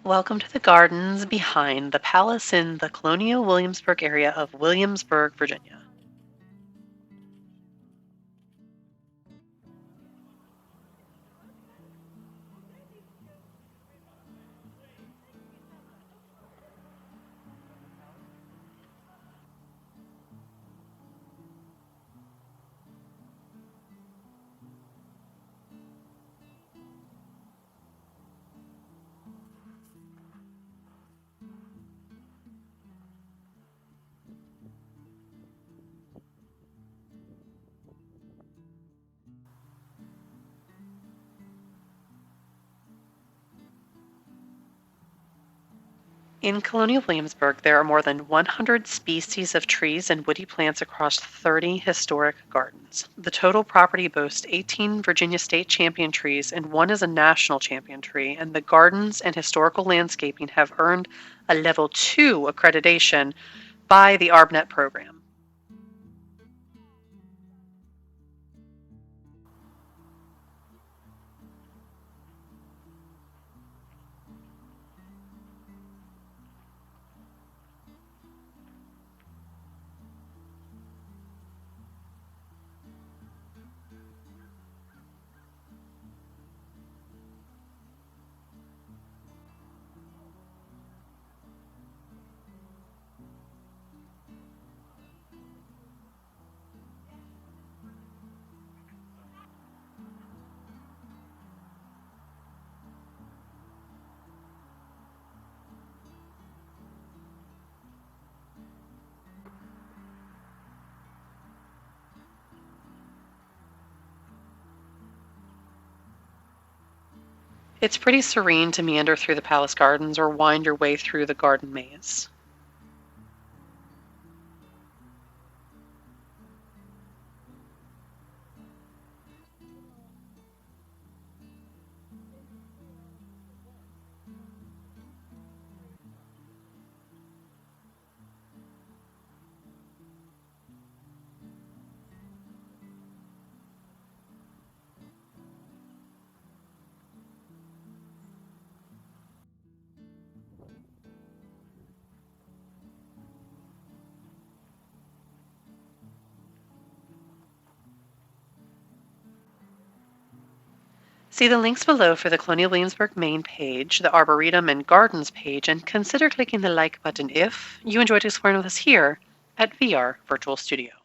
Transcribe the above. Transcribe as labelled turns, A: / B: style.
A: Welcome to the gardens behind the palace in the Colonial Williamsburg area of Williamsburg, Virginia. In Colonial Williamsburg, there are more than 100 species of trees and woody plants across 30 historic gardens. The total property boasts 18 Virginia state champion trees, and one is a national champion tree, and the gardens and historical landscaping have earned a Level 2 accreditation by the ARBNet program. It's pretty serene to meander through the palace gardens or wind your way through the garden maze. See the links below for the Colonial Williamsburg main page, the Arboretum and Gardens page, and consider clicking the like button if you enjoyed exploring with us here at VR Virtual Studio.